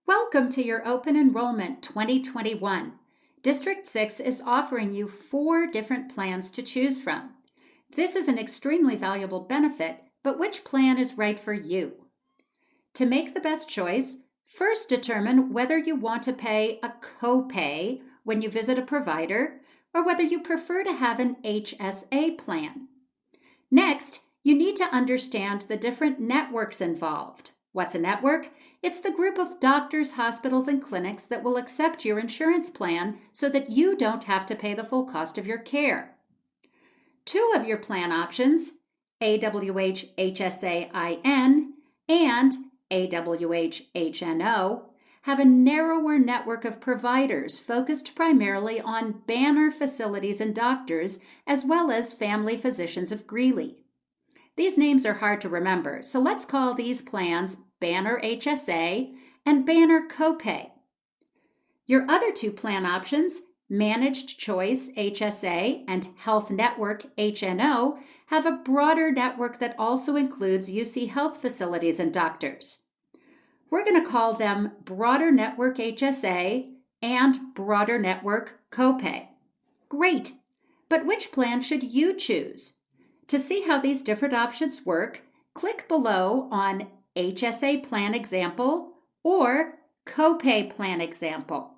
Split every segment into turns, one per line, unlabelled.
Welcome to your Open Enrollment 2021. District 6 is offering you 4 different plans to choose from. This is an extremely valuable benefit, but which plan is right for you? To make the best choice, first determine whether you want to pay a copay when you visit a provider or whether you prefer to have an HSA plan. Next, you need to understand the different networks involved. What's a network? It's the group of doctors, hospitals, and clinics that will accept your insurance plan so that you don't have to pay the full cost of your care. 2 of your plan options, AWH HSA-IN and AWH HNO, have a narrower network of providers focused primarily on Banner facilities and doctors, as well as family physicians of Greeley. These names are hard to remember, so let's call these plans Banner HSA and Banner Copay. Your other 2 plan options, Managed Choice HSA and Health Network HNO, have a broader network that also includes UC Health facilities and doctors. We're going to call them Broader Network HSA and Broader Network Copay. Great! But which plan should you choose? To see how these different options work, click below on HSA Plan Example or Copay Plan Example.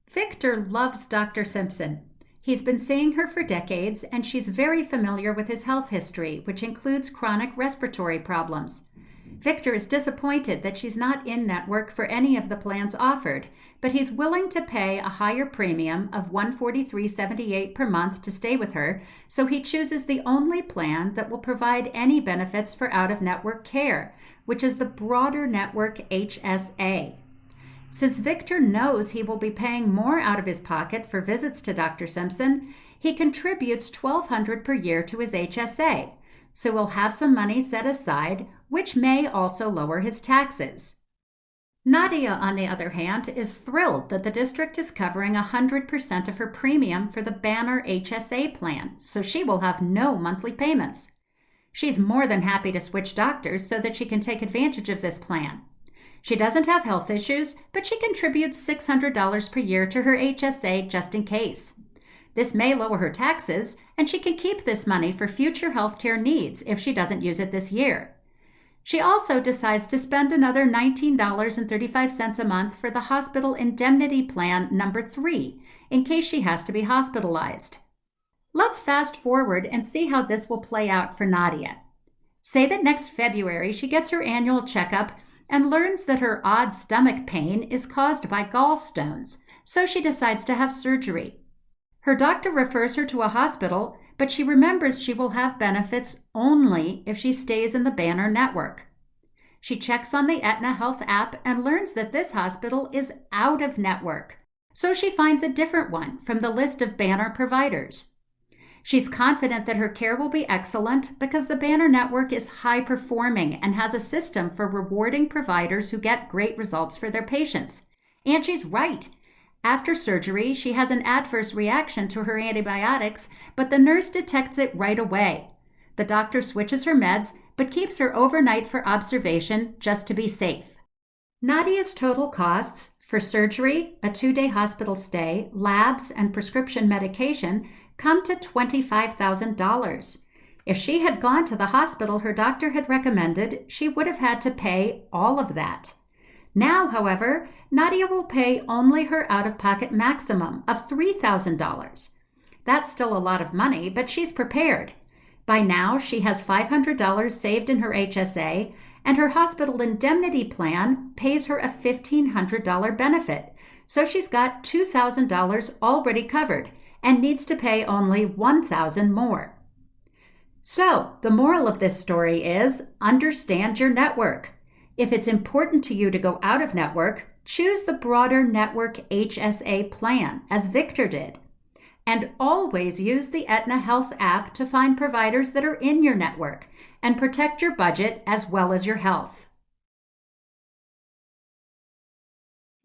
Victor loves Dr. Simpson. He's been seeing her for decades, and she's very familiar with his health history, which includes chronic respiratory problems. Victor is disappointed that she's not in network for any of the plans offered, but he's willing to pay a higher premium of $143.78 per month to stay with her, so he chooses the only plan that will provide any benefits for out-of-network care, which is the Broader Network HSA. Since Victor knows he will be paying more out of his pocket for visits to Dr. Simpson, he contributes $1,200 per year to his HSA, so he'll have some money set aside, which may also lower his taxes. Nadia, on the other hand, is thrilled that the district is covering 100% of her premium for the Banner HSA plan, so she will have no monthly payments. She's more than happy to switch doctors so that she can take advantage of this plan. She doesn't have health issues, but she contributes $600 per year to her HSA just in case. This may lower her taxes, and she can keep this money for future healthcare needs if she doesn't use it this year. She also decides to spend another $19.35 a month for the Hospital Indemnity Plan number 3, in case she has to be hospitalized. Let's fast forward and see how this will play out for Nadia. Say that next February she gets her annual checkup and learns that her odd stomach pain is caused by gallstones, so she decides to have surgery. Her doctor refers her to a hospital, but she remembers she will have benefits only if she stays in the Banner network. She checks on the Aetna Health app and learns that this hospital is out of network, so she finds a different one from the list of Banner providers. She's confident that her care will be excellent because the Banner network is high-performing and has a system for rewarding providers who get great results for their patients. And she's right. After surgery, she has an adverse reaction to her antibiotics, but the nurse detects it right away. The doctor switches her meds, but keeps her overnight for observation just to be safe. Nadia's total costs for surgery, a 2-day hospital stay, labs, and prescription medication come to $25,000. If she had gone to the hospital her doctor had recommended, she would have had to pay all of that. Now, however, Nadia will pay only her out-of-pocket maximum of $3,000. That's still a lot of money, but she's prepared. By now, she has $500 saved in her HSA, and her hospital indemnity plan pays her a $1,500 benefit, so she's got $2,000 already covered and needs to pay only $1,000 more. So, the moral of this story is understand your network. If it's important to you to go out of network, choose the Broader Network HSA plan, as Victor did. And always use the Aetna Health app to find providers that are in your network and protect your budget as well as your health.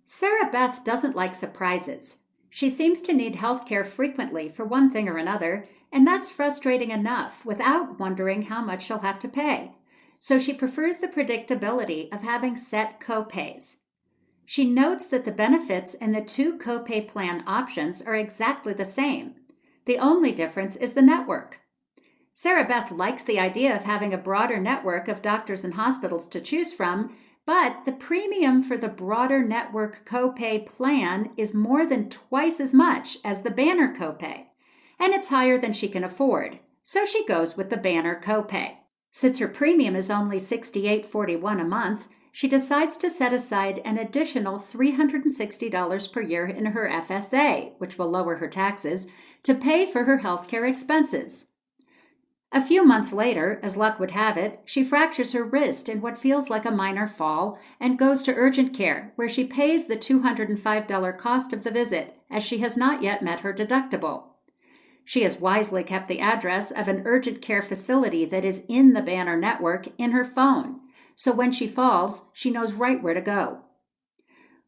Sarah Beth doesn't like surprises. She seems to need health care frequently for one thing or another, and that's frustrating enough without wondering how much she'll have to pay. so she prefers the predictability of having set copays. She notes that the benefits in the two copay plan options are exactly the same. The only difference is the network. Sarah Beth likes the idea of having a broader network of doctors and hospitals to choose from, but the premium for the broader network copay plan is more than twice as much as the Banner copay, and it's higher than she can afford, so she goes with the Banner copay. Since her premium is only $68.41 a month, she decides to set aside an additional $360 per year in her FSA, which will lower her taxes, to pay for her healthcare expenses. A few months later, as luck would have it, she fractures her wrist in what feels like a minor fall and goes to urgent care, where she pays the $205 cost of the visit, as she has not yet met her deductible. She has wisely kept the address of an urgent care facility that is in the Banner network in her phone, so when she falls, she knows right where to go.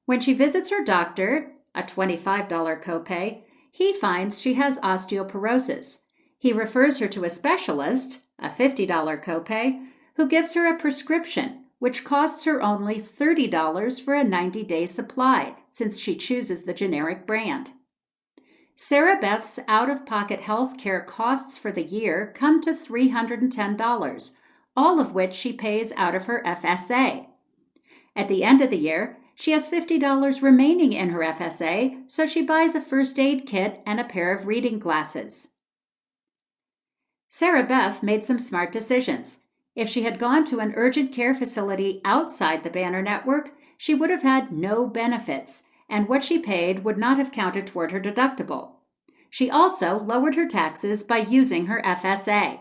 When she visits her doctor, a $25 copay, he finds she has osteoporosis. He refers her to a specialist, a $50 copay, who gives her a prescription, which costs her only $30 for a 90-day supply, since she chooses the generic brand. Sarah Beth's out-of-pocket health care costs for the year come to $310, all of which she pays out of her FSA. At the end of the year, she has $50 remaining in her FSA, so she buys a first aid kit and a pair of reading glasses. Sarah Beth made some smart decisions. If she had gone to an urgent care facility outside the Banner network, she would have had no benefits, and what she paid would not have counted toward her deductible. She also lowered her taxes by using her FSA.